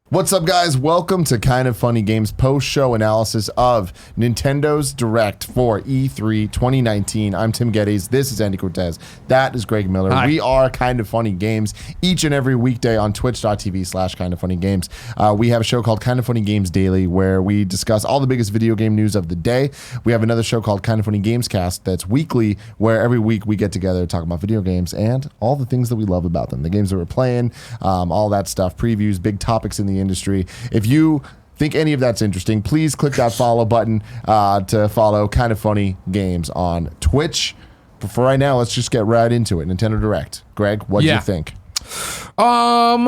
What's up, guys? Welcome to Kind of Funny Games post-show analysis of Nintendo's Direct for E3 2019. I'm Tim Gettys. This is Andy Cortez. That is Greg Miller. Hi. We are Kind of Funny Games each and every weekday on twitch.tv/kindoffunnygames. We have a show called Kind of Funny Games Daily where we discuss all the biggest video game news of the day. We have another show called Kind of Funny Gamescast that's weekly, where every week we get together to talk about video games and all the things that we love about them. The games that we're playing, all that stuff, previews, big topics in the industry. If you think any of that's interesting, please click that follow button to follow Kind of Funny Games on Twitch. But for right now, let's just get right into it. Nintendo Direct. Greg, what do you think? I'm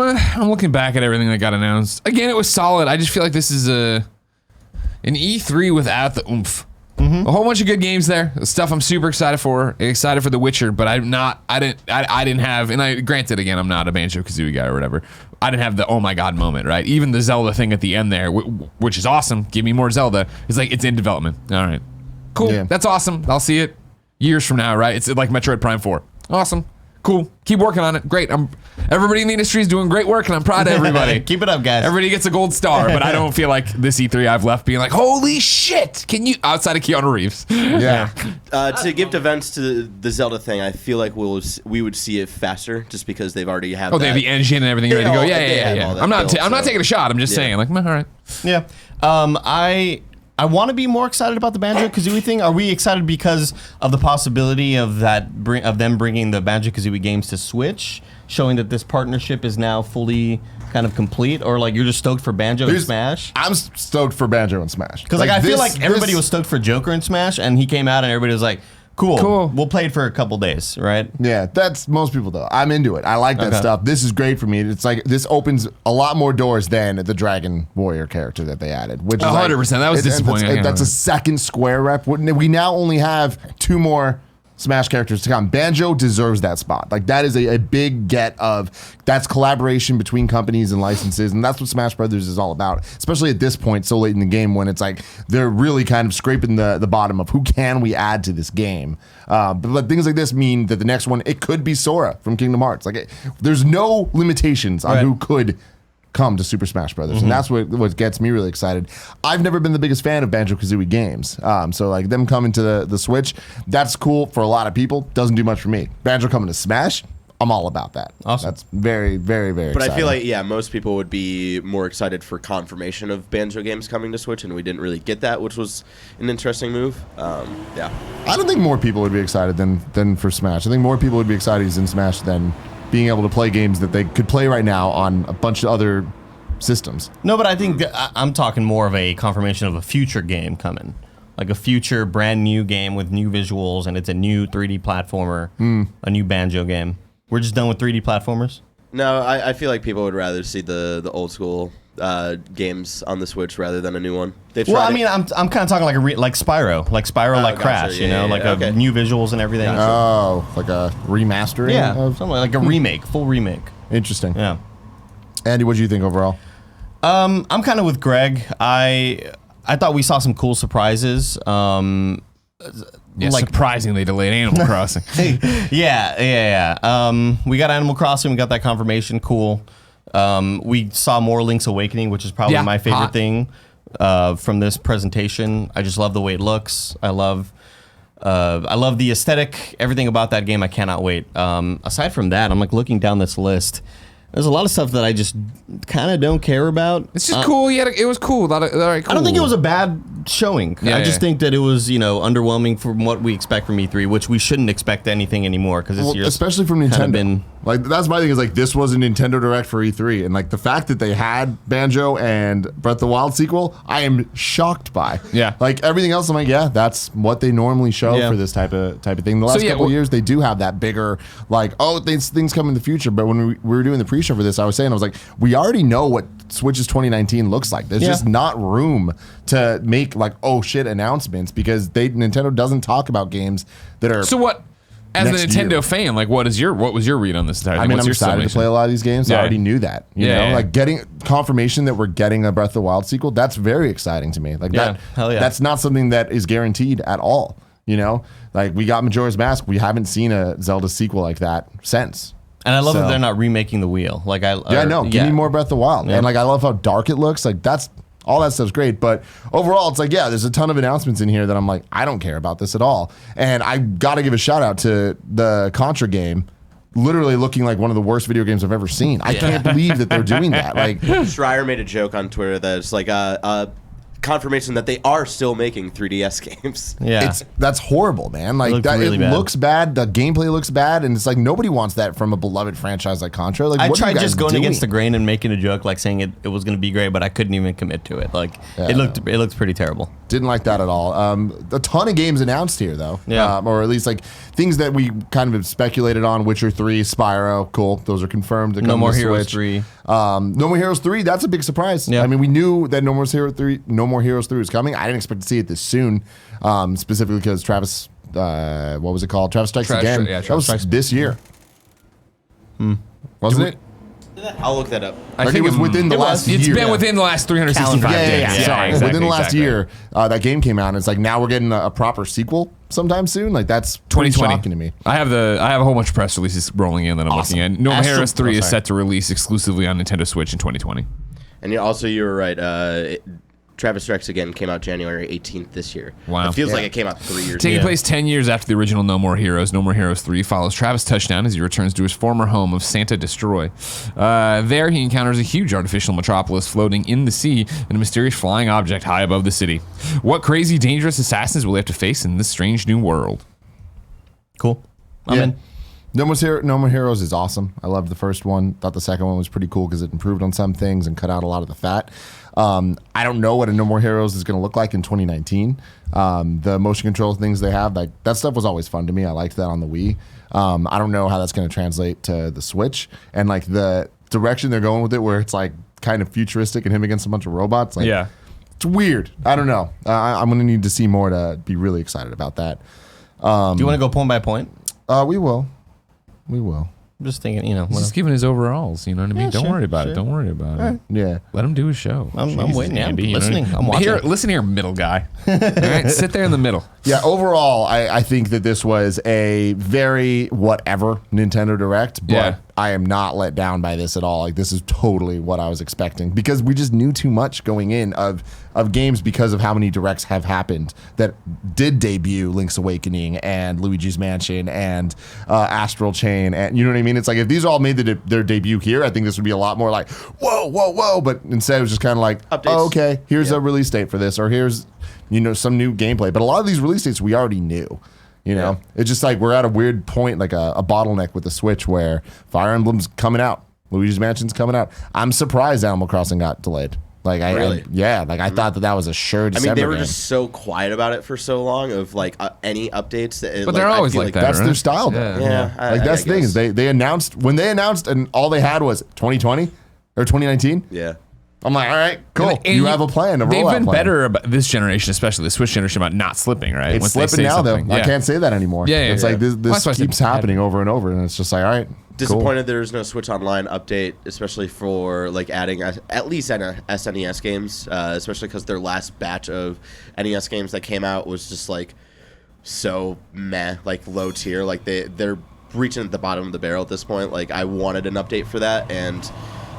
looking back at everything that got announced. Again, it was solid. I just feel like this is an E3 without the oomph. A whole bunch of good games there. Stuff I'm super excited for. Excited for The Witcher, but I didn't have, and I granted again, I'm not a Banjo Kazooie guy or whatever. I didn't have the oh my god moment, right? Even the Zelda thing at the end there, which is awesome. Give me more Zelda. It's like it's in development. All right, cool. Yeah. That's awesome. I'll see it years from now, right? It's like Metroid Prime 4. Awesome. Cool. Keep working on it. Great. Everybody in the industry is doing great work, and I'm proud of everybody. Keep it up, guys. Everybody gets a gold star, but I don't feel like this E3 I've left being like, holy shit! Can you outside of Keanu Reeves? Yeah. To give events to the Zelda thing, I feel like we would see it faster just because they've already have. Oh, they have the engine and everything ready to go. Yeah. I'm not taking a shot. I'm just saying, like, all right. Yeah. I want to be more excited about the Banjo Kazooie thing. Are we excited because of the possibility of them bringing the Banjo Kazooie games to Switch, showing that this partnership is now fully kind of complete, or like you're just stoked for Banjo and Smash? I'm stoked for Banjo and Smash. Because I feel like everybody was stoked for Joker and Smash, and he came out and everybody was like, Cool. We'll play it for a couple days, right? Yeah, that's most people though. I'm into it. I like that stuff. This is great for me. It's like this opens a lot more doors than the Dragon Warrior character that they added, which is 100%. That was disappointing. That's a second Square rep. We now only have 2 more Smash characters to come. Banjo deserves that spot. Like that is a big get of that's collaboration between companies and licenses, and that's what Smash Brothers is all about. Especially at this point, so late in the game, when it's like they're really kind of scraping the bottom of who can we add to this game. But things like this mean that the next one it could be Sora from Kingdom Hearts. Like there's no limitations on who could come to Super Smash Brothers, and that's what gets me really excited. I've never been the biggest fan of Banjo Kazooie games, so like them coming to the Switch, that's cool for a lot of people. Doesn't do much for me. Banjo coming to Smash, I'm all about that. Awesome. That's very, very, very. But exciting. I feel like most people would be more excited for confirmation of Banjo games coming to Switch, and we didn't really get that, which was an interesting move. Yeah. I don't think more people would be excited than for Smash. I think more people would be excited in Smash than being able to play games that they could play right now on a bunch of other systems. No, but I think I'm talking more of a confirmation of a future game coming. Like a future brand new game with new visuals, and it's a new 3D platformer, a new Banjo game. We're just done with 3D platformers? No, I feel like people would rather see the old school games on the Switch rather than a new one. I'm kind of talking like Spyro, like gotcha. Crash, Okay. new visuals and everything. Gotcha. Oh, like a remastering? Yeah, of something like a remake, full remake. Interesting. Yeah. Andy, what do you think overall? I'm kind of with Greg. I thought we saw some cool surprises. Surprisingly delayed Animal Crossing. Yeah. We got Animal Crossing. We got that confirmation. Cool. We saw more Link's Awakening, which is probably my favorite thing from this presentation. I just love the way it looks. I love the aesthetic. Everything about that game, I cannot wait. Aside from that, I'm like looking down this list. There's a lot of stuff that I just kind of don't care about. It's just cool. Yeah, it was cool. Cool. I don't think it was a bad showing. I just think that it was, underwhelming from what we expect from E3, which we shouldn't expect anything anymore because this year, especially from Nintendo. Like that's my thing is like this was a Nintendo Direct for E3, and like the fact that they had Banjo and Breath of the Wild sequel, I am shocked by. Yeah. Like everything else, I'm like, yeah, that's what they normally show for this type of thing. The last couple of years, they do have that bigger like, things come in the future. But when we were doing the pre-show for this, I was like, we already know what Switch's 2019 looks like. There's just not room to make like announcements because Nintendo doesn't talk about games that are. So what? As a Nintendo fan, like what was your read on this entire thing? I'm excited to play a lot of these games. I already knew that. You know, like getting confirmation that we're getting a Breath of the Wild sequel, that's very exciting to me. Like that's not something that is guaranteed at all. You know, like we got Majora's Mask. We haven't seen a Zelda sequel like that since. And I love So- that they're not remaking the wheel. Like Yeah, no, give me more Breath of the Wild. Yeah. And like I love how dark it looks. Like that's all that stuff's great. But overall, it's like, yeah, there's a ton of announcements in here that I'm like, I don't care about this at all. And I gotta give a shout out to the Contra game. Literally looking like one of the worst video games I've ever seen. I can't believe that they're doing that. Like Schreier made a joke on Twitter that it's like a confirmation that they are still making 3DS games. Yeah. that's horrible, man. Like looked that, really it bad. looks bad. The gameplay looks bad, and it's like nobody wants that from a beloved franchise like Contra. Like I what are you tried guys just going doing? against the grain and making a joke, like saying it was going to be great, but I couldn't even commit to it. Like it looked pretty terrible. Didn't like that at all. A ton of games announced here, though. Yeah. Or at least like things that we kind of speculated on. Witcher 3, Spyro, cool. Those are confirmed. They're No coming More to Heroes Switch. 3. No More Heroes 3. That's a big surprise. Yeah. I mean, we knew that No More Heroes 3 was coming. I didn't expect to see it this soon, specifically because Travis. What was it called? Travis Strikes Again. Yeah, that was Travis this year. Wasn't it? I'll look that up. Like it was within the last year. It's been within the last 365 Calendar. days. Yeah. Sorry. exactly, Within the last exactly. year, that game came out, and it's like now we're getting a proper sequel sometime soon. Like that's pretty 2020. shocking to me. I have a whole bunch of press releases rolling in that I'm Awesome. looking at. No More Astral- Heroes 3 is sorry. set to release exclusively on Nintendo Switch in 2020. And you were right. Travis Strikes Again came out January 18th this year. Wow. It feels Yeah. like it came out 3 years Taking ago. place 10 years after the original No More Heroes, No More Heroes 3 follows Travis Touchdown as he returns to his former home of Santa Destroy. There, he encounters a huge artificial metropolis floating in the sea and a mysterious flying object high above the city. What crazy, dangerous assassins will he have to face in this strange new world? Cool. I'm in. No More Heroes is awesome. I loved the first one. Thought the second one was pretty cool because it improved on some things and cut out a lot of the fat. I don't know what a No More Heroes is going to look like in 2019. The motion control things they have, like that stuff was always fun to me. I liked that on the Wii. I don't know how that's going to translate to the Switch and like the direction they're going with it, where it's like kind of futuristic and him against a bunch of robots. Like, it's weird. I don't know. I'm going to need to see more to be really excited about that. Do you want to go point by point? We will. I'm just thinking, you know. He's just giving his overalls, you know what I mean? Yeah, Don't sure, worry about sure. it. Don't worry about it. Yeah. Let him do his show. I'm Jesus, waiting. Yeah, I'm Andy, you know what I listening. mean? I'm watching. Listen here, middle guy. All right, sit there in the middle. Yeah, overall, I think that this was a very whatever Nintendo Direct, but Yeah. I am not let down by this at all. Like, this is totally what I was expecting because we just knew too much going in of games because of how many Directs have happened that did debut Link's Awakening and Luigi's Mansion and Astral Chain. And you know what I mean? It's like if these all made their debut here, I think this would be a lot more like, whoa. But instead, it was just kind of like, Updates. oh, okay, here's a release date for this, or here's, some new gameplay. But a lot of these release dates we already knew. It's just like we're at a weird point, like a bottleneck with the Switch where Fire Emblem's coming out, Luigi's Mansion's coming out. I'm surprised Animal Crossing got delayed. Like Really? I thought that was a sure December I mean, they were game. just so quiet about it for so long of like any updates. That But they're always like that. That's right? their style, though. Yeah. Yeah, That's the thing is they announced when and all they had was 2020 or 2019. Yeah. I'm like, all right, cool. And you have a plan. They've been better about this generation, especially the Switch generation, about not slipping, right? It's Once they slipping say now, though. something. I can't say that anymore. Yeah, it's like Well, this that's why I said keeps happening over and over, and it's just like, all right, Disappointed there's no Switch Online update, especially for like adding at least SNES games, especially because their last batch of NES games that came out was just like so meh, like low tier. Like they're reaching at the bottom of the barrel at this point. Like I wanted an update for that, and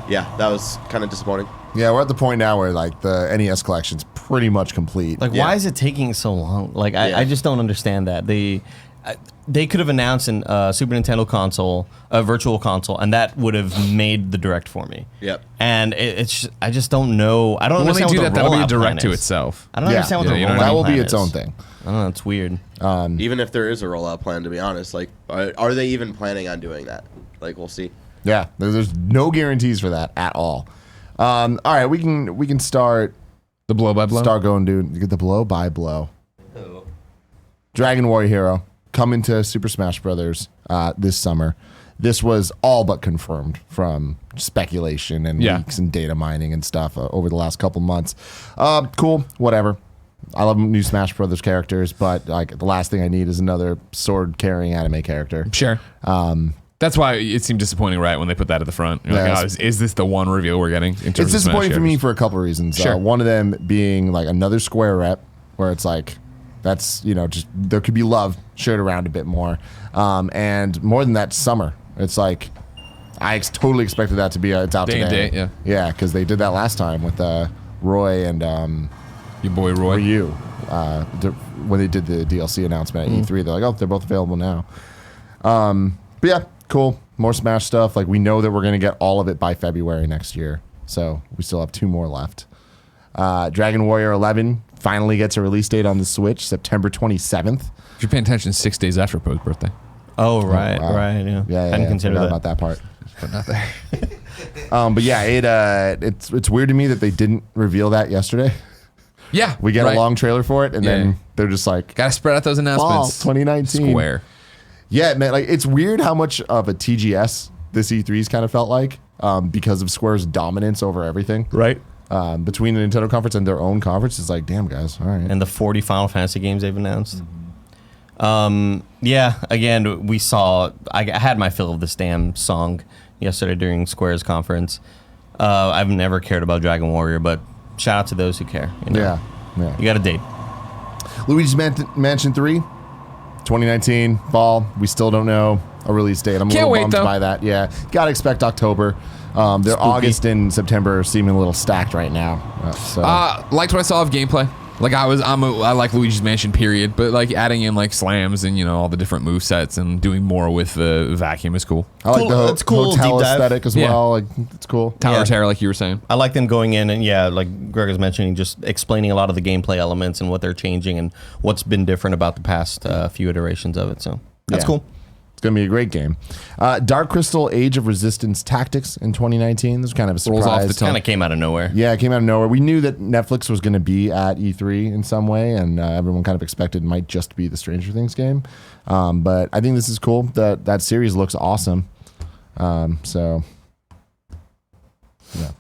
yeah, that was kind of disappointing. Yeah, we're at the point now where like the NES collection's pretty much complete. Like, why is it taking so long? Like, I just don't understand that. They could have announced a Super Nintendo console, a virtual console, and that would have made the Direct for me. Yep. And I just don't know. I don't When they understand do what that, the that'll be a rollout plan direct to is. itself. I don't understand what the you know rollout what I that will plan be its is. own thing. I don't know. It's weird. Even if there is a rollout plan, to be honest, like are they even planning on doing that? Like we'll see. Yeah, there's no guarantees for that at all. All right, we can start The blow by blow. going, dude. Get the blow by blow. Dragon Warrior Hero coming to Super Smash Brothers this summer. This was all but confirmed from speculation and leaks and data mining and stuff over the last couple months. Cool, whatever. I love new Smash Brothers characters, but like the last thing I need is another sword carrying anime character. Sure. That's why it seemed disappointing, right, when they put that at the front. You're like, is this the one reveal we're getting? In terms It's of Smash disappointing for me characters? for a couple of reasons. Sure. One of them being like another Square rep, where it's like that's just there could be love shared around a bit more, and more than that, summer. It's like I totally expected that to be it's out Day and today. date, yeah. Yeah, because they did that last time with Roy and Your boy Roy. Ryu when they did the DLC announcement at E3. They're like, oh, they're both available now. But yeah, cool. More Smash stuff. Like, we know that we're going to get all of it by February next year. So we still have 2 more left. Dragon Warrior 11 finally gets a release date on the Switch, September 27th. If you're paying attention, 6 days after Poe's birthday. Oh, right, wow. right. Yeah. Yeah, Hadn't considered forgot that. about that part. But not there. But yeah, it's weird to me that they didn't reveal that yesterday. Yeah. We get right. a long trailer for it, and Yeah. then they're just like, Gotta spread out those fall announcements. 2019. Square. Yeah, man, like, it's weird how much of a TGS this E3's kind of felt like because of Square's dominance over everything. Right. Between the Nintendo conference and their own conference, it's like, damn, guys, all right. And the 40 Final Fantasy games they've announced. Yeah, again, we saw, I had my fill of this damn song yesterday during Square's conference. I've never cared about Dragon Warrior, but shout out to those who care. You know? Yeah. You got a date. Luigi's Mansion 3, 2019, fall. We still don't know a release date. I'm a Can't little wait, bummed though. by that. Yeah, gotta expect October. Their August and September seeming a little stacked right now. Liked what I saw of gameplay. Like I like Luigi's Mansion, period. But like adding in like slams and all the different move sets and doing more with the vacuum is cool. I like Cool. the It's cool, hotel deep dive. aesthetic as Yeah. well. Like, it's cool. Tower Yeah. Terror, like you were saying. I like them going in and, yeah, like Greg was mentioning, just explaining a lot of the gameplay elements and what they're changing and what's been different about the past few iterations of it. So that's Yeah. cool. It's going to be a great game. Dark Crystal Age of Resistance Tactics in 2019. This was kind of a Rolls off surprise. the tongue. Kind of came out of nowhere. Yeah, it came out of nowhere. We knew that Netflix was going to be at E3 in some way, and everyone kind of expected it might just be the Stranger Things game. But I think this is cool. That series looks awesome. So, yeah.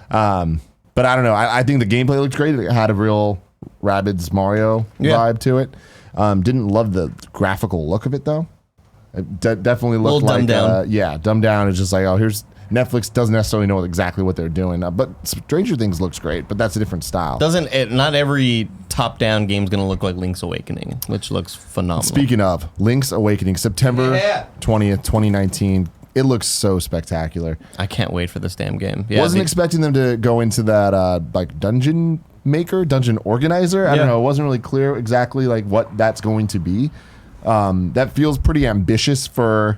But I don't know. I think the gameplay looked great. It had a real Rabbids Mario vibe to it. Didn't love the graphical look of it, though. It definitely looked Little like dumbed down. dumbed down. It's just like, oh, here's Netflix doesn't necessarily know exactly what they're doing. But Stranger Things looks great, but that's a different style. Doesn't it? Not every top-down game's going to look like Link's Awakening, which looks phenomenal. Speaking of Link's Awakening, September 20th, 2019. It looks so spectacular. I can't wait for this damn game. Yeah, Wasn't expecting them to go into that like dungeon organizer. I don't know. It wasn't really clear exactly like what that's going to be. That feels pretty ambitious for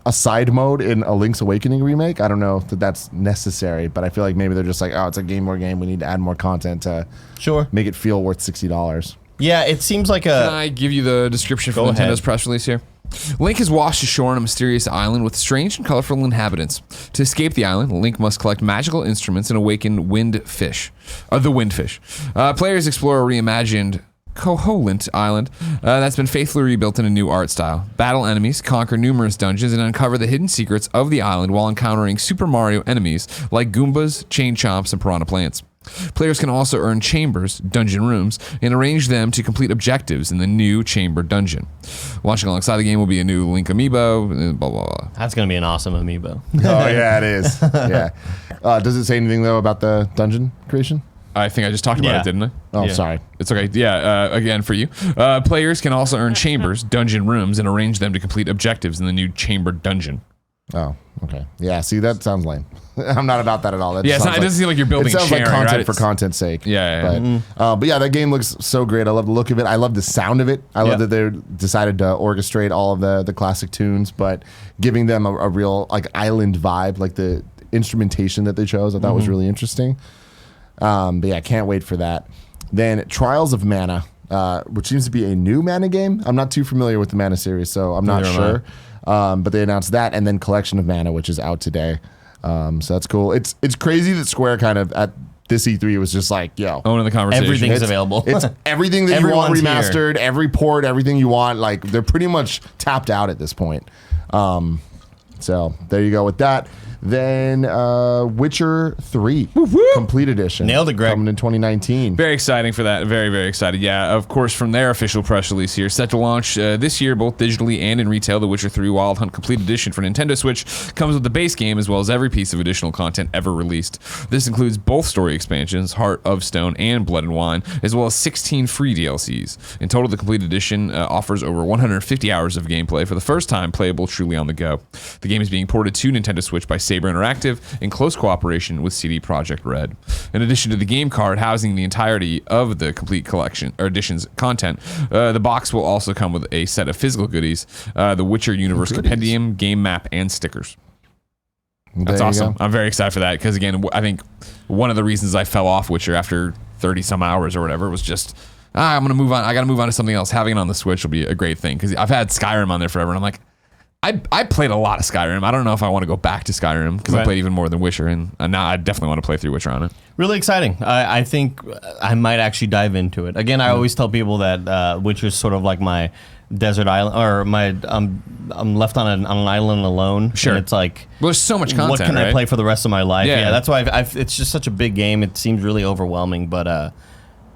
a side mode in a Link's Awakening remake. I don't know if that's necessary, but I feel like maybe they're just like, oh, it's a Game Boy game. We need to add more content to make it feel worth $60. Yeah, it seems like Can I give you the description from Go Nintendo's ahead. press release here? Link is washed ashore on a mysterious island with strange and colorful inhabitants. To escape the island, Link must collect magical instruments and awaken the windfish. Players explore a reimagined Koholint Island that's been faithfully rebuilt in a new art style. Battle enemies, conquer numerous dungeons, and uncover the hidden secrets of the island while encountering Super Mario enemies like Goombas, Chain Chomps, and Piranha Plants. Players can also earn chambers, dungeon rooms, and arrange them to complete objectives in the new chamber dungeon. Launching alongside the game will be a new Link amiibo, blah, blah, blah. that's going to be an awesome amiibo. Oh, yeah, it is. Yeah. Does it say anything, though, about the dungeon creation? I think I just talked about it, didn't I? Oh, Yeah. sorry. It's okay. Yeah, again, for you. Players can also earn chambers, dungeon rooms, and arrange them to complete objectives in the new chamber dungeon. Oh, okay. Yeah, see, that sounds lame. I'm not about that at all. That Yeah, just sounds it doesn't seem like you're building It sounds sharing, like content right? for content's sake. Yeah. But yeah, that game looks so great. I love the look of it. I love the sound of it. I love that they decided to orchestrate all of the classic tunes, but giving them a real like island vibe, like the instrumentation that they chose, I thought was really interesting. But yeah, can't wait for that. Then Trials of Mana, which seems to be a new Mana game. I'm not too familiar with the Mana series, so I'm not Neither am sure. But they announced that, and then Collection of Mana, which is out today. So that's cool. It's crazy that Square kind of at this E3 was just like, yo, Owning the conversation. Everything's available. it's everything that you want Everyone's remastered, every port, everything you want. Like, they're pretty much tapped out at this point. So there you go with that. Then Witcher 3 Complete Edition. Nailed it, Greg. Coming in 2019. Very exciting for that. Very, very excited. Yeah, of course, from their official press release here, set to launch this year, both digitally and in retail, The Witcher 3 Wild Hunt Complete Edition for Nintendo Switch comes with the base game as well as every piece of additional content ever released. This includes both story expansions, Heart of Stone and Blood and Wine, as well as 16 free DLCs. In total, the Complete Edition offers over 150 hours of gameplay for the first time playable truly on the go. The game is being ported to Nintendo Switch by Saber Interactive in close cooperation with CD Projekt Red. In addition to the game card housing the entirety of the complete collection or edition's content, the box will also come with a set of physical goodies, the Witcher Universe Compendium, game map, and stickers. That's awesome. I'm very excited for that because, again, I think one of the reasons I fell off Witcher after 30 some hours or whatever was just, I'm going to move on. I got to move on to something else. Having it on the Switch will be a great thing because I've had Skyrim on there forever, and I'm like, I played a lot of Skyrim. I don't know if I want to go back to Skyrim because I played even more than Witcher, and now I definitely want to play through Witcher on it. Really exciting. I think I might actually dive into it. Again, I always tell people that Witcher is sort of like my desert island, or my I'm left on an island alone. Sure. And it's like, well, there's so much content. What can I play for the rest of my life? Yeah. That's why it's just such a big game. It seems really overwhelming, but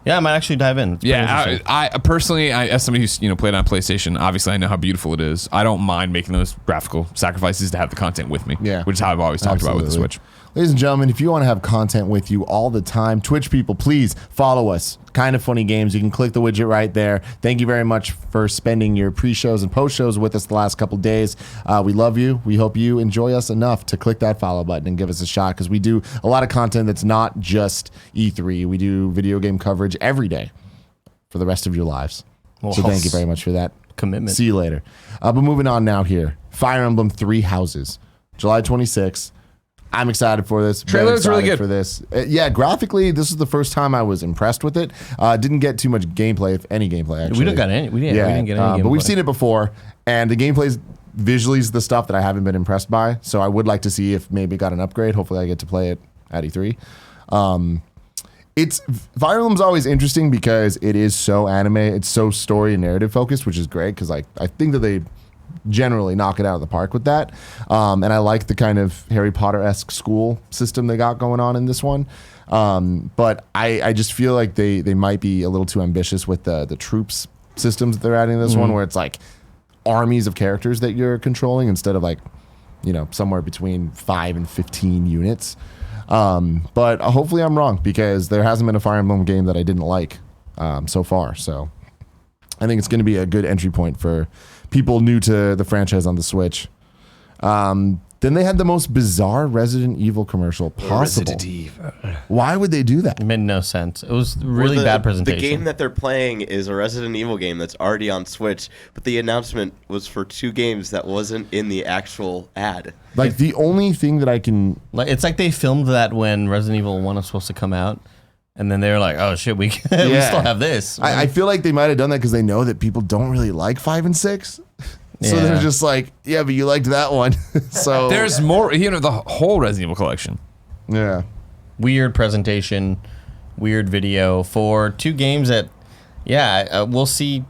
yeah, I might actually dive in. Yeah, I personally, as somebody who's played on PlayStation, obviously I know how beautiful it is. I don't mind making those graphical sacrifices to have the content with me. Yeah, which is how I've always talked about with the Switch. Ladies and gentlemen, if you want to have content with you all the time, Twitch people, please follow us. Kind of Funny Games. You can click the widget right there. Thank you very much for spending your pre-shows and post-shows with us the last couple days. We love you. We hope you enjoy us enough to click that follow button and give us a shot because we do a lot of content that's not just E3. We do video game coverage every day for the rest of your lives. Well, so thank you very much for that commitment. See you later. But moving on now here. Fire Emblem Three Houses, July 26th. I'm excited for this. Trailer looks really good for this. Yeah, graphically, this is the first time I was impressed with it. Didn't get too much gameplay, if any gameplay. Actually, we didn't get any. We didn't get any gameplay. But we've seen it before, and the gameplay's visually is the stuff that I haven't been impressed by. So I would like to see if maybe it got an upgrade. Hopefully, I get to play it at E3. It's Fire Emblem's always interesting because it is so anime. It's so story and narrative focused, which is great because I think that they generally knock it out of the park with that. And I like the kind of Harry Potter-esque school system they got going on in this one. But I just feel like they might be a little too ambitious with the troops systems that they're adding in this one, where it's like armies of characters that you're controlling instead of like, somewhere between 5 and 15 units. But hopefully I'm wrong because there hasn't been a Fire Emblem game that I didn't like so far. So I think it's going to be a good entry point for people new to the franchise on the Switch. Then they had the most bizarre Resident Evil commercial possible. Resident Evil. Why would they do that? It made no sense. It was really bad presentation. The game that they're playing is a Resident Evil game that's already on Switch, but the announcement was for 2 games that wasn't in the actual ad. Like the only thing that I can... It's like they filmed that when Resident Evil 1 was supposed to come out, and then they were like, oh shit, we still have this. I feel like they might have done that because they know that people don't really like 5 and 6. So they're just like, yeah, but you liked that one. So there's more, the whole Resident Evil collection. Yeah. Weird presentation, weird video for 2 games that, we'll see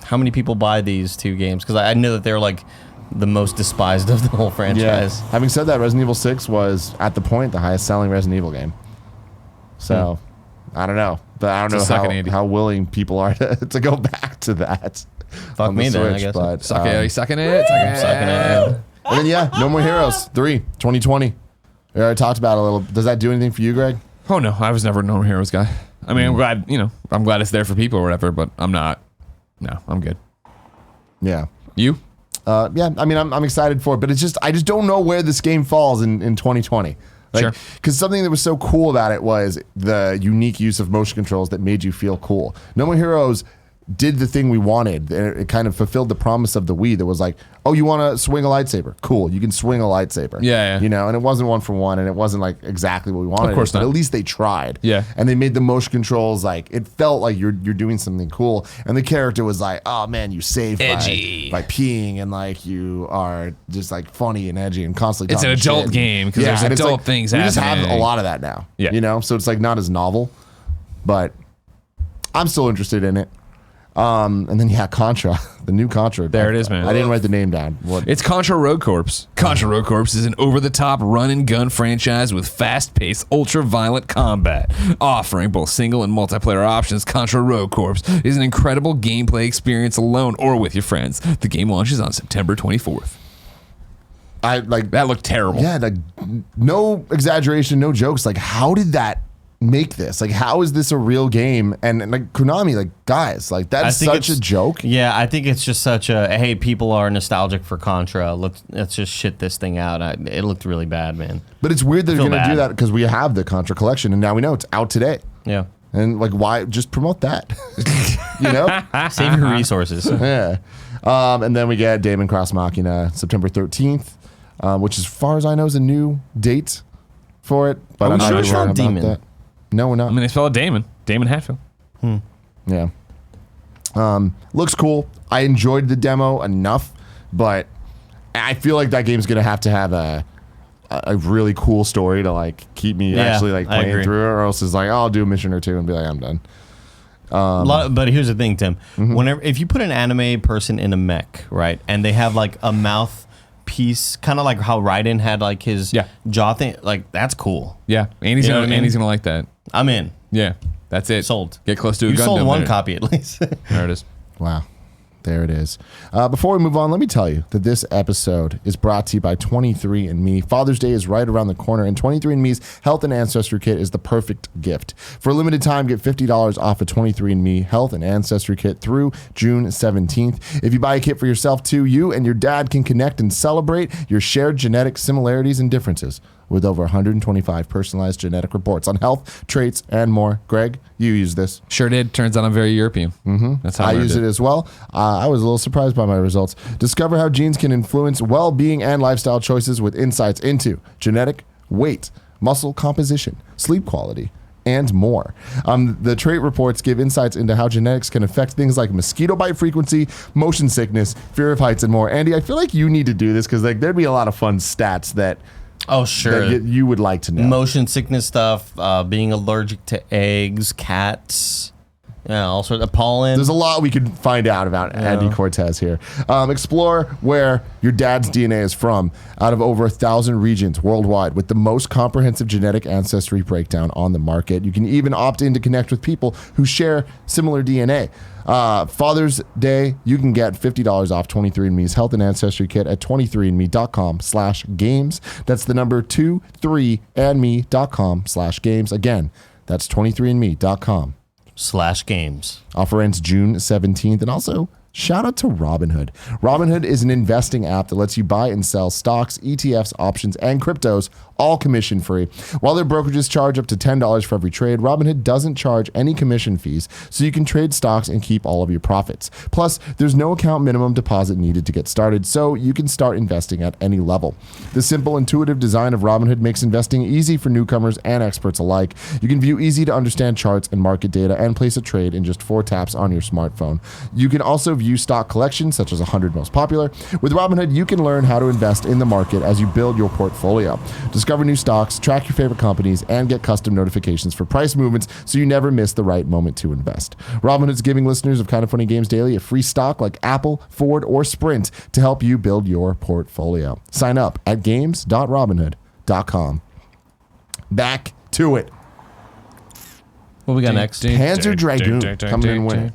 how many people buy these 2 games because I know that they're like the most despised of the whole franchise. Yeah. Having said that, Resident Evil 6 was at the point the highest selling Resident Evil game. So I don't know, but I don't know how willing people are to go back to that. Fuck me then, I guess. But, Sucking it. Sucking it. And then, No More Heroes 3, 2020. We already talked about it a little. Does that do anything for you, Greg? Oh, no. I was never a No More Heroes guy. I mean, I'm glad it's there for people or whatever, but I'm not. No, I'm good. Yeah. You? Yeah, I mean, I'm excited for it, but I just don't know where this game falls in 2020. Sure. Because something that was so cool about it was the unique use of motion controls that made you feel cool. No More Heroes did the thing we wanted. It kind of fulfilled the promise of the Wii that was like, oh, you want to swing a lightsaber? Cool, you can swing a lightsaber. Yeah. And it wasn't 1 for 1, and it wasn't like exactly what we wanted. Of course not. But at least they tried. Yeah. And they made the motion controls like, it felt like you're doing something cool. And the character was like, oh man, you save edgy by peeing, and like you are just like funny and edgy and constantly It's an talking adult shit. game because there's and it's adult like, things we happening. just have a lot of that now. Yeah. So it's like not as novel, but I'm still interested in it. And then Contra, the new Contra. There it is, man. I didn't write the name down. What? It's Contra Road Corps. Contra Road Corps is an over-the-top run-and-gun franchise with fast-paced, ultra-violent combat. Offering both single and multiplayer options, Contra Road Corps is an incredible gameplay experience alone or with your friends. The game launches on September 24th. That looked terrible. Yeah, like no exaggeration, no jokes. Like, how did that make this? Like, how is this a real game? And like Konami, like, guys, like that's such a joke. Yeah, I think it's just such a hey, people are nostalgic for Contra. Let's just shit this thing out. It looked really bad, man. But it's weird they're going to do that because we have the Contra collection, and now we know it's out today. Yeah. And like, why just promote that? You know, save your resources. Yeah. And then we get Daemon Cross Machina, September 13th, which, as far as I know, is a new date for it. But I'm not sure about that. No, we're not. I mean, they spell it Damon. Damon Hatfield. Yeah. Looks cool. I enjoyed the demo enough, but I feel like that game's gonna have to have a really cool story to like keep me actually like playing through it, or else it's like, oh, I'll do a mission or two and be like, I'm done. But here's the thing, Tim. If you put an anime person in a mech, right, and they have like a mouth piece, kind of like how Raiden had like his jaw thing, like that's cool. Yeah, Andy's gonna like that. I'm in. Yeah, that's it. Sold. Get close to a You Gundam. sold one copy at least. There it is. Wow. There it is. Before we move on, let me tell you that this episode is brought to you by 23andMe. Father's Day is right around the corner, and 23andMe's Health and Ancestry Kit is the perfect gift. For a limited time, get $50 off a 23andMe Health and Ancestry Kit through June 17th. If you buy a kit for yourself too, you and your dad can connect and celebrate your shared genetic similarities and differences with over 125 personalized genetic reports on health, traits, and more. Greg, you use this. Sure did. Turns out I'm very European. That's how I use it as well. I was a little surprised by my results. Discover how genes can influence well-being and lifestyle choices with insights into genetic, weight, muscle composition, sleep quality, and more. The trait reports give insights into how genetics can affect things like mosquito bite frequency, motion sickness, fear of heights, and more. Andy, I feel like you need to do this because like there'd be a lot of fun stats that that you would like to know. Motion sickness stuff, being allergic to eggs, cats, all sorts of pollen. There's a lot we could find out about Andy Cortez here. Explore where your dad's DNA is from out of over 1,000 regions worldwide with the most comprehensive genetic ancestry breakdown on the market. You can even opt in to connect with people who share similar DNA. Father's Day, you can get $50 off 23andMe's Health and Ancestry Kit at 23andme.com/games. That's the number 23andme.com/games. Again, that's 23andme.com/games. Offer ends June 17th. And also, shout out to Robinhood. Robinhood is an investing app that lets you buy and sell stocks, ETFs, options, and cryptos, all commission free. While their brokerages charge up to $10 for every trade, Robinhood doesn't charge any commission fees, so you can trade stocks and keep all of your profits. Plus, there's no account minimum deposit needed to get started, so you can start investing at any level. The simple, intuitive design of Robinhood makes investing easy for newcomers and experts alike. You can view easy to understand charts and market data and place a trade in just 4 taps on your smartphone. You can also view stock collections, such as 100 most popular. With Robinhood, you can learn how to invest in the market as you build your portfolio. Discover new stocks, track your favorite companies, and get custom notifications for price movements so you never miss the right moment to invest. Robinhood's giving listeners of Kind of Funny Games Daily a free stock like Apple, Ford, or Sprint to help you build your portfolio. Sign up at games.robinhood.com. Back to it. What we got next? Panzer Dragoon coming in winning.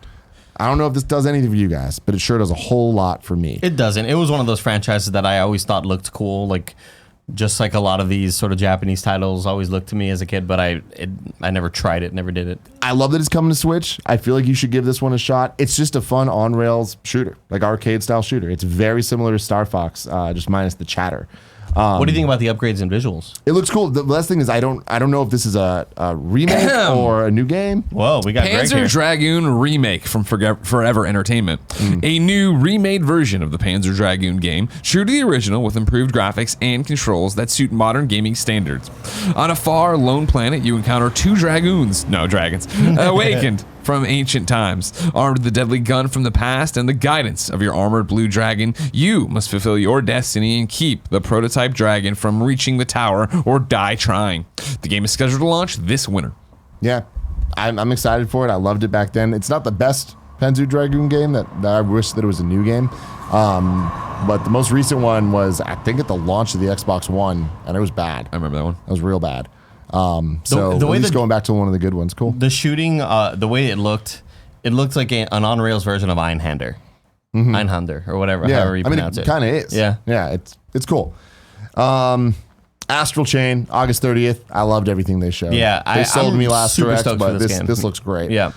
I don't know if this does anything for you guys, but it sure does a whole lot for me. It doesn't. It was one of those franchises that I always thought looked cool, like just like a lot of these sort of Japanese titles always looked to me as a kid, but I never tried it, never did it. I love that it's coming to Switch. I feel like you should give this one a shot. It's just a fun on-rails shooter, like arcade-style shooter. It's very similar to Star Fox, just minus the chatter. What do you think about the upgrades and visuals? It looks cool. The last thing is I don't know if this is a remake or a new game. Whoa, we got Panzer Dragoon Remake from Forever Entertainment. A new remade version of the Panzer Dragoon game, true to the original with improved graphics and controls that suit modern gaming standards. On a far lone planet, you encounter 2 dragons, awakened from ancient times. Armed with the deadly gun from the past and the guidance of your armored blue dragon, you must fulfill your destiny and keep the prototype dragon from reaching the tower or die trying. The game is scheduled to launch this winter. Yeah, I'm excited for it. I loved it back then. It's not the best Panzer Dragoon game that I wish that it was a new game. But the most recent one was, I think, at the launch of the Xbox One, and it was bad. I remember that one. It was real bad. So the way at least going back to one of the good ones, cool. The shooting, the way it looked like an on-rails version of Einhander. Einhander, or whatever, however you pronounce it kind of is. Yeah. Yeah, it's cool. Astral Chain, August 30th. I loved everything they showed. Yeah, they sold I'm me last super direct, stoked for but this game. this looks great. Yeah.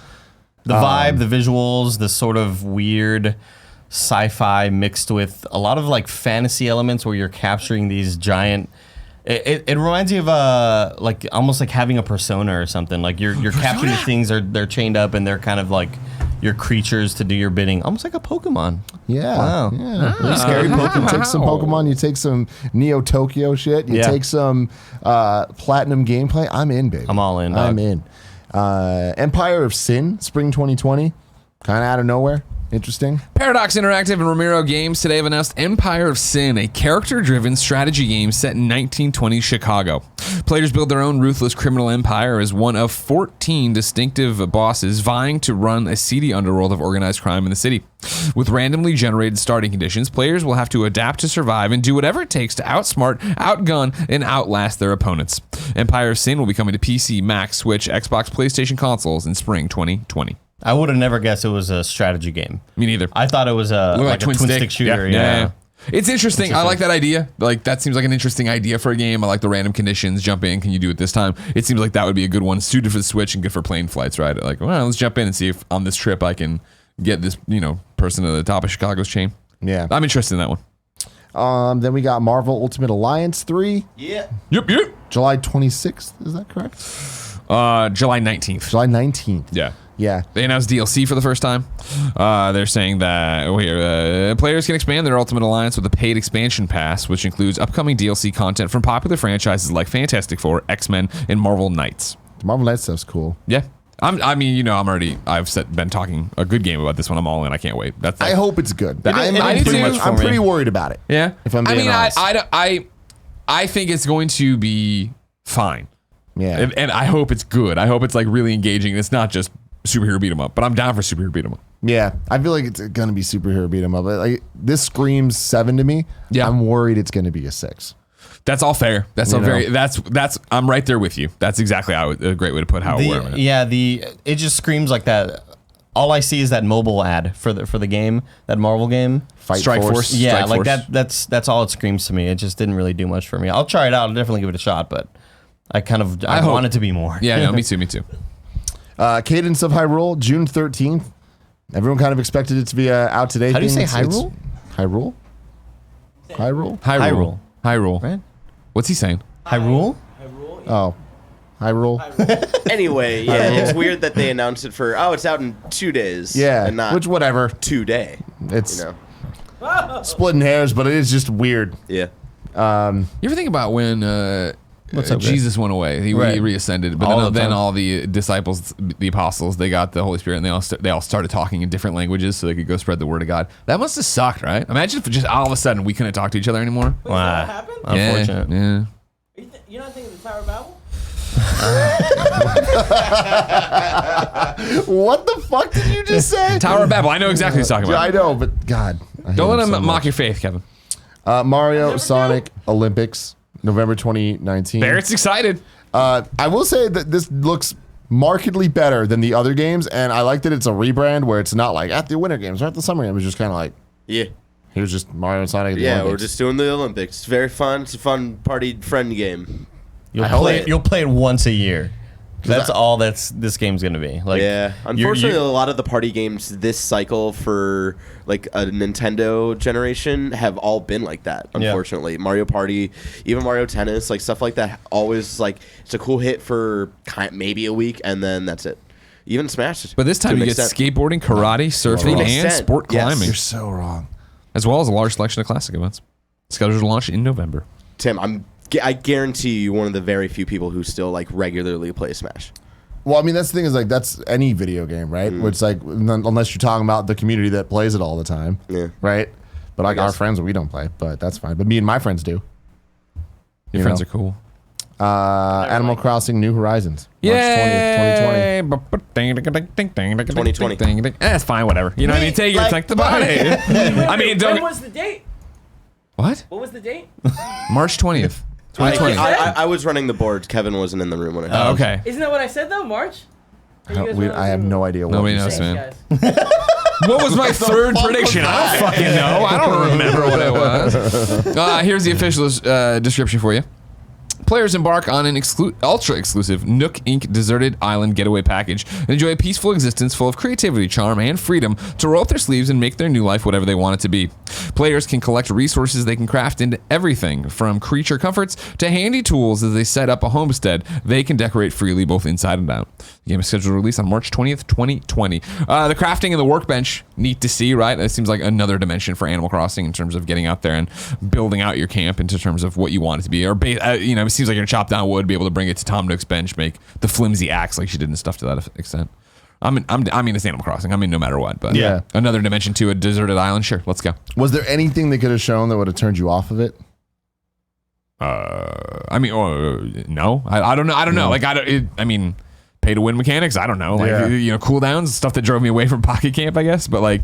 The vibe, the visuals, the sort of weird sci-fi mixed with a lot of like fantasy elements where you're capturing these giant. It reminds me of like almost like having a persona or something. Like you're capturing these things, they're chained up and they're kind of like your creatures to do your bidding, almost like a Pokemon. Yeah. Wow. Yeah. Really scary Pokemon. You take some Pokemon, you take some Neo Tokyo shit, you take some platinum gameplay. I'm in, baby. I'm all in, I'm dog. in. Empire of Sin, spring 2020. Kind of out of nowhere. Interesting. Paradox Interactive and Ramiro Games today have announced Empire of Sin, a character-driven strategy game set in 1920s Chicago. Players build their own ruthless criminal empire as one of 14 distinctive bosses vying to run a seedy underworld of organized crime in the city. With randomly generated starting conditions, players will have to adapt to survive and do whatever it takes to outsmart, outgun, and outlast their opponents. Empire of Sin will be coming to PC, Mac, Switch, Xbox, PlayStation consoles in spring 2020. I would have never guessed it was a strategy game. Me neither. I thought it was like a twin stick shooter. Yeah. It's interesting. I like that idea. Like, that seems like an interesting idea for a game. I like the random conditions. Jump in. Can you do it this time? It seems like that would be a good one, suited for the Switch and good for plane flights, right? Like, well, let's jump in and see if on this trip I can get this, person to the top of Chicago's chain. Yeah. I'm interested in that one. Then we got Marvel Ultimate Alliance 3. Yeah. Yep. July 26th. Is that correct? July 19th. July 19th. Yeah. Yeah. They announced DLC for the first time. They're saying that players can expand their Ultimate Alliance with a paid expansion pass, which includes upcoming DLC content from popular franchises like Fantastic Four, X-Men, and Marvel Knights. The Marvel Knights stuff's cool. Yeah. I've been talking a good game about this one. I'm all in. I can't wait. I hope it's good. I'm pretty worried about it. Yeah. If I'm being honest. I think it's going to be fine. Yeah. And I hope it's good. I hope it's like really engaging. It's not just superhero beat 'em up, but I'm down for superhero beat 'em up. Yeah, I feel like it's gonna be superhero beat 'em up. Like, this screams 7 to me. Yeah. I'm worried it's gonna be a 6. That's all fair. That's all very. That's. I'm right there with you. That's exactly a great way to put how we're. It just screams like that. All I see is that mobile ad for the game, that Marvel game, Strike Force. Yeah, Strike like Force. that's all it screams to me. It just didn't really do much for me. I'll try it out. I'll definitely give it a shot, but I want it to be more. Yeah, no, me too. Cadence of Hyrule, June 13th. Everyone kind of expected it to be out today. How do you say Hyrule? Hyrule? Hyrule? Hyrule. Right? What's he saying? Hyrule? Oh. Hyrule. Anyway, yeah, it's weird that they announced it it's out in 2 days. Yeah, and not which whatever. today. It's splitting hairs, but it is just weird. Yeah. You ever think about when Jesus went away? He reascended, but then all the disciples, the apostles, they got the Holy Spirit, and they all started talking in different languages so they could go spread the word of God. That must have sucked, right? Imagine if just all of a sudden we couldn't talk to each other anymore. Wait, so that happened? Unfortunate. Yeah. You're not thinking of the Tower of Babel? What the fuck did you just say? Tower of Babel. I know exactly what he's talking Yeah, I about. know, but God. I hate Don't let him so mock much. your faith, Kevin. Mario, Sonic, Olympics, November 2019. Barrett's excited. I will say that this looks markedly better than the other games, and I like that it's a rebrand where it's not like at the Winter Games or at the Summer Games. It's just kind of like, Yeah. here's just Mario and Sonic at the Yeah, Olympics. we're just doing the Olympics. It's very fun. It's a fun party friend game. You'll play it once a year. That's all this game's gonna be. Like, Yeah. Unfortunately, a lot of the party games this cycle for like a Nintendo generation have all been like that. Unfortunately, Mario Party, even Mario Tennis, like stuff like that, always like it's a cool hit for maybe a week, and then that's it. Even Smash. But this time to you an get extent. skateboarding, karate, surfing, To an and extent, sport yes. climbing, You're so wrong. as well as a large selection of classic events. Scheduled to launch in November. Tim, I guarantee you one of the very few people who still like regularly play Smash. Well, I mean, that's the thing is like that's any video game, right? Where it's like unless you're talking about the community that plays it all the time, Yeah. right? But like our guess. friends, we don't play, but that's fine. But me and my friends do. Your friends are cool. Animal Crossing New Horizons. March 20th, 2020. 2020. That's fine, whatever. You know what I mean? Take your take the body. I mean, when was the date? What? What was the date? March 20th, 2020. I was running the board. Kevin wasn't in the room when it happened. Okay. Isn't that what I said though? March? I have no idea what Nobody you knows, said. man. Guys. What was my third prediction? I don't fucking know. I don't remember what it was. Here's the official description for you. Players embark on an ultra-exclusive Nook Inc. deserted island getaway package and enjoy a peaceful existence full of creativity, charm, and freedom to roll up their sleeves and make their new life whatever they want it to be. Players can collect resources they can craft into everything from creature comforts to handy tools as they set up a homestead they can decorate freely both inside and out. The game is scheduled to release on March 20th, 2020. The crafting and the workbench, neat to see, right? It seems like another dimension for Animal Crossing in terms of getting out there and building out your camp into terms of what you want it to be. Or, it seems like you're chop down wood, be able to bring it to Tom Nook's bench, make the flimsy axe like she did and stuff to that extent. I mean, it's Animal Crossing. I mean, no matter what, but Yeah. another dimension to a deserted island. Sure, let's go. Was there anything they could have shown that would have turned you off of it? No. I don't know. I don't know. Like I mean, pay to win mechanics. I don't know. Like cooldowns, stuff that drove me away from Pocket Camp, I guess. But like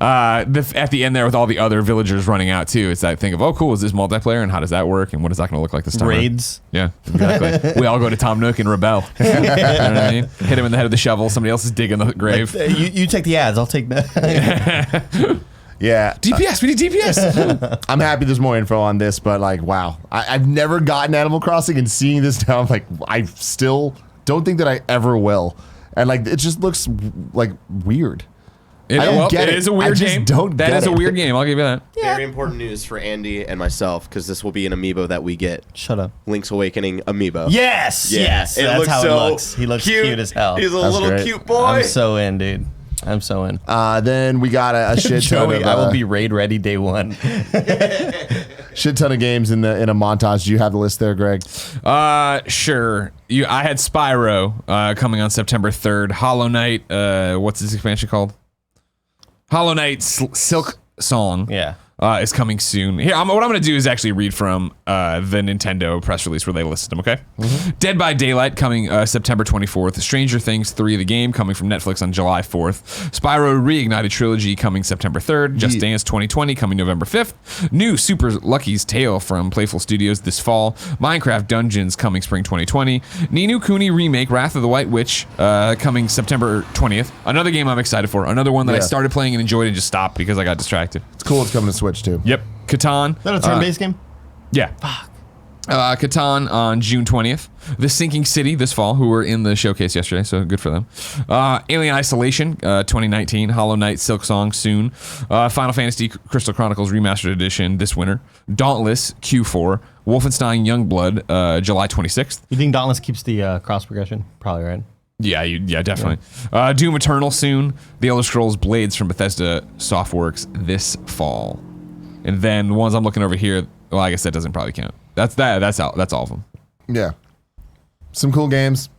at the end there with all the other villagers running out too, it's that thing of, oh cool, is this multiplayer and how does that work and what is that going to look like this time? Raids. Yeah, exactly. We all go to Tom Nook and rebel. You know what I mean? Hit him in the head with the shovel. Somebody else is digging the grave. You take the ads. I'll take that. Yeah. DPS. We need DPS. I'm happy there's more info on this, but like, wow. I've never gotten Animal Crossing, and seeing this now, I'm like, I still don't think that I ever will. And like, it just looks like weird. I don't get it. It is a weird game. That is a weird game. I'll give you that. Very important news for Andy and myself, because this will be an amiibo that we get. Shut up. Link's Awakening amiibo. Yes. Yeah. Yes. It That's looks how so it looks. He looks cute as hell. He's a That's little great. cute boy. I'm so in, dude. I'm so in. Then we got a shit ton Joey, of, I will be raid ready day one. shit ton of games in a montage. Do you have the list there, Greg? Sure. I had Spyro coming on September 3rd. Hollow Knight. What's this expansion called? Hollow Knight Silk Song. Yeah. Is coming soon. Here, what I'm going to do is actually read from the Nintendo press release where they listed them, okay? Dead by Daylight coming September 24th. Stranger Things 3, the game, coming from Netflix on July 4th. Spyro Reignited Trilogy coming September 3rd. Just Dance 2020 coming November 5th. New Super Lucky's Tale from Playful Studios this fall. Minecraft Dungeons coming spring 2020. Ni no Kuni Remake Wrath of the White Witch coming September 20th. Another game I'm excited for. Another one that I started playing and enjoyed and just stopped because I got distracted. It's cool. It's coming to Switch too. Yep. Catan. Is that a turn-based game? Yeah. Fuck. Catan on June 20th. The Sinking City this fall, who were in the showcase yesterday, so good for them. Alien Isolation 2019. Hollow Knight Silk Song soon. Final Fantasy Crystal Chronicles Remastered Edition this winter. Dauntless Q4. Wolfenstein Youngblood July 26th. You think Dauntless keeps the cross progression? Probably, right? Yeah, definitely. Doom Eternal soon. The Elder Scrolls Blades from Bethesda Softworks this fall. And then the ones I'm looking over here, well, I guess that doesn't probably count. That's all of them. Yeah. Some cool games.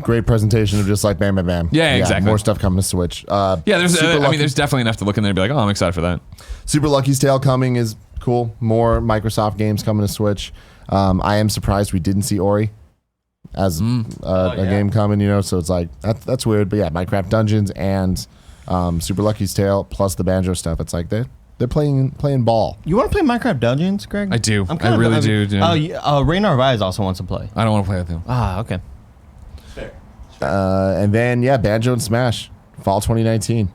Great presentation of just like bam, bam, bam. Yeah, exactly. More stuff coming to Switch. There's definitely enough to look in there and be like, oh, I'm excited for that. Super Lucky's Tale coming is cool. More Microsoft games coming to Switch. I am surprised we didn't see Ori as a game coming, so it's like, that's weird. But yeah, Minecraft Dungeons and Super Lucky's Tale plus the Banjo stuff. It's like they're playing ball. You want to play Minecraft Dungeons, Greg? I do. I really do. Raynar Vise also wants to play. I don't want to play with him. Okay. Fair. And then, Banjo and Smash, fall 2019.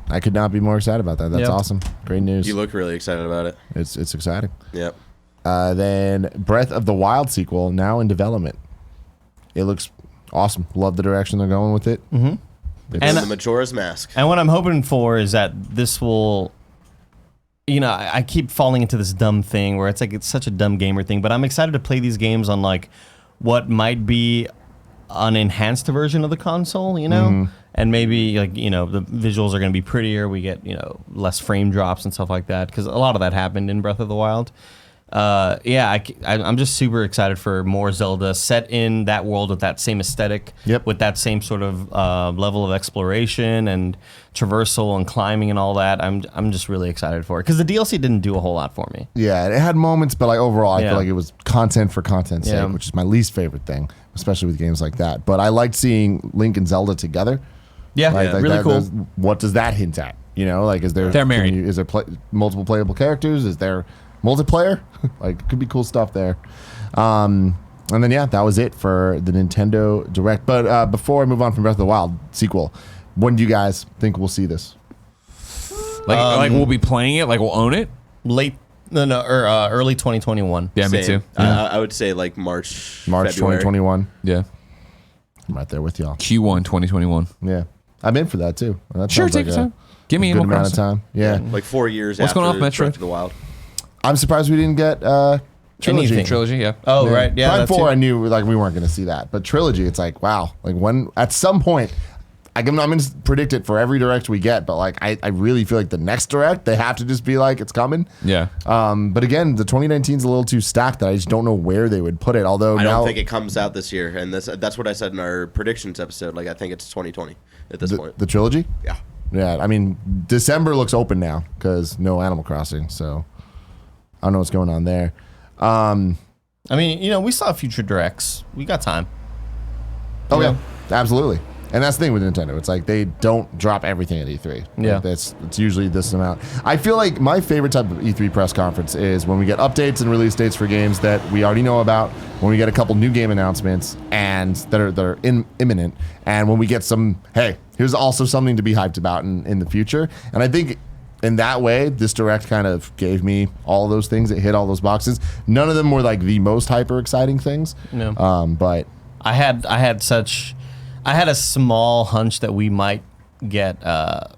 I could not be more excited about that. That's awesome. Great news. You look really excited about it. It's exciting. Yep. Then Breath of the Wild sequel, now in development. It looks awesome. Love the direction they're going with it. Mm-hmm. And the Majora's Mask. And what I'm hoping for is that this will... I keep falling into this dumb thing where it's like it's such a dumb gamer thing, but I'm excited to play these games on like what might be an enhanced version of the console, and maybe like the visuals are going to be prettier. We get less frame drops and stuff like that because a lot of that happened in Breath of the Wild. I'm just super excited for more Zelda set in that world with that same aesthetic, with that same sort of level of exploration and traversal and climbing and all that. I'm just really excited for it because the DLC didn't do a whole lot for me. Yeah, it had moments, but like overall, I feel like it was content for content's sake, which is my least favorite thing, especially with games like that. But I liked seeing Link and Zelda together. Yeah, like really cool. What does that hint at? You know, like is there They're married. Is there multiple playable characters? Is there multiplayer? Like it could be cool stuff there. And then that was it for the Nintendo Direct. But before I move on from Breath of the Wild sequel, when do you guys think we'll see this? Like we'll be playing it, like we'll own it. Early 2021. Yeah, me too. I would say like March February. 2021. Yeah, I'm right there with y'all. Q1 2021. Yeah, I'm in for that too. That Sure, sounds take like your time. Give me a good Animal amount of Crossing. time. Yeah. Like 4 years What's after going on, Metro? Breath of the Wild. I'm surprised we didn't get Trilogy. Anything. Trilogy, yeah. Oh, right. Yeah. Prime that 4, too. I knew like we weren't going to see that. But Trilogy, it's like, wow. Like when, at some point, I'm going to predict it for every Direct we get. But like, I really feel like the next Direct, they have to just be like, it's coming. Yeah. But again, the 2019 is a little too stacked that I just don't know where they would put it. Although I now don't think it comes out this year, and that's what I said in our predictions episode. Like I think it's 2020 at this point. the Trilogy? Yeah. Yeah. I mean, December looks open now because no Animal Crossing. So I don't know what's going on there. I mean, we saw future directs. We got time. Oh, Yeah. yeah, absolutely. And that's the thing with Nintendo. It's like they don't drop everything at E3. Yeah. Like it's usually this amount. I feel like my favorite type of E3 press conference is when we get updates and release dates for games that we already know about, when we get a couple new game announcements and that are imminent, and when we get some, hey, here's also something to be hyped about in the future. And I think in that way, this Direct kind of gave me all those things. It hit all those boxes. None of them were like the most hyper exciting things. No. But I had a small hunch that we might get a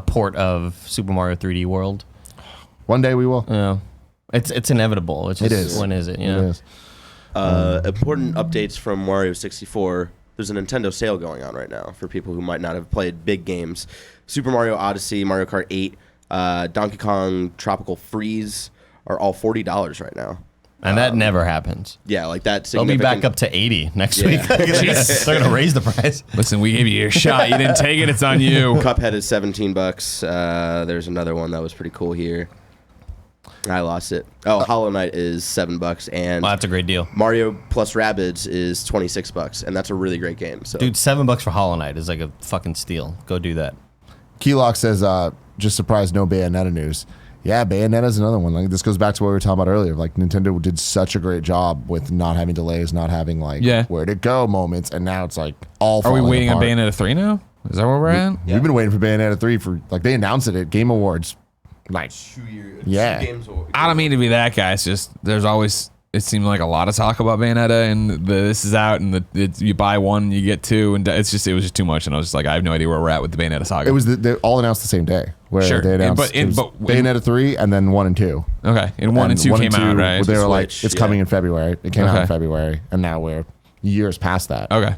port of Super Mario 3D World. one day we will. It's inevitable. It's just, It is. When is it? It Yeah. is. Important updates from Mario 64. There's a Nintendo sale going on right now for people who might not have played big games. Super Mario Odyssey, Mario Kart 8, Donkey Kong Tropical Freeze are all $40 right now. And that never happens. Yeah, like that. They'll be back up to 80 next Yeah. week. They're gonna raise the price. Listen, we gave you a shot. You didn't take it. It's on you. Cuphead is $17. There's another one that was pretty cool here. I lost it. Oh, Hollow Knight is $7, and Well, that's a great deal, Mario plus Rabbids is $26, and that's a really great game. So, dude. $7 for Hollow Knight is like a fucking steal. Go do that. Keylock says, just surprised no Bayonetta news. Yeah, Bayonetta's another one. Like this goes back to what we were talking about earlier. Like Nintendo did such a great job with not having delays, not having like where'd it go moments, and now it's like all. Are we waiting apart. on Bayonetta 3 now? Is that where we're at? We've been waiting for Bayonetta 3 for like they announced it at Game Awards. Like 2 years. Yeah. 2 games. I don't mean to be that guy. It's just there's always it seemed like a lot of talk about Bayonetta and this is out and you buy one you get two and it was just too much and I was just like I have no idea where we're at with the Bayonetta saga. it was they all announced the same day. Where Sure. they announced But Bayonetta 3 and then 1 and 2. Okay, and 1 and 2 came out, right? They were like, Switch, it's coming in February. It came out in Okay. February, and now we're years past that. Okay.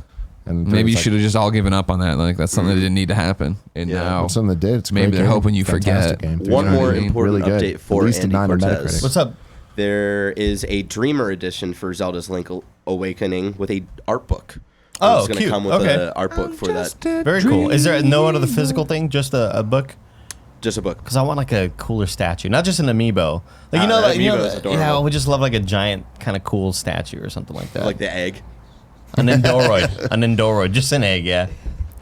And Maybe you it's should have just all given up on that. Like that's something that didn't need to happen. And now It's something that did. It's a maybe great they're game. hoping you Fantastic forget. game. One You know more what I mean? important Really good. update for At least a Andy 9 on Cortez. Metacritic. What's up? There is a Dreamer edition for Zelda's Link Awakening with a art book. Oh, it's going to cute. come with Okay. an art book for that. Very cool. Is there no other physical thing? Just a book? Just a book. Because I want like a cooler statue, not just an amiibo. Like Ah, that amiibo is yeah, adorable. I would just love like a giant kind of cool statue or something like that. Like the egg. an Endoroid, just an egg, yeah.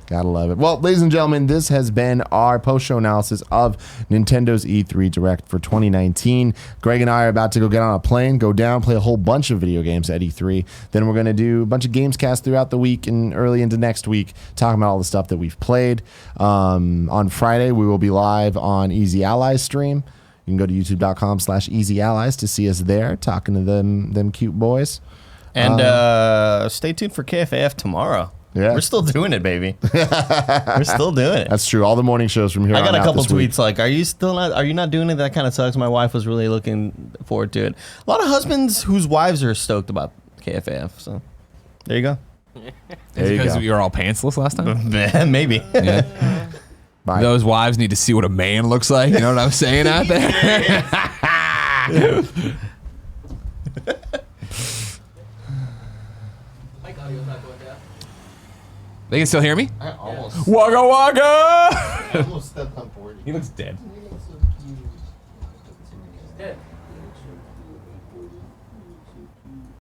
Gotta love it. Well, ladies and gentlemen, this has been our post-show analysis of Nintendo's E3 Direct for 2019. Greg and I are about to go get on a plane, go down, play a whole bunch of video games at E3. Then we're going to do a bunch of Gamescast throughout the week and early into next week, talking about all the stuff that we've played. On Friday, we will be live on Easy Allies stream. You can go to youtube.com/Easy Allies to see us there, talking to them cute boys. And stay tuned for KFAF tomorrow. Yeah. We're still doing it, baby. We're still doing it. That's true. All the morning shows from here I on got a out couple this week. tweets like, "Are you not doing it? That kind of sucks." My wife was really looking forward to it. A lot of husbands whose wives are stoked about KFAF. So there you go. There you because go. we were all pantsless last time. Maybe. Yeah. Bye. Those wives need to see what a man looks like. You know what I'm saying out there? They can still hear me? I almost, Wagga wagga! almost stepped on board. He looks dead.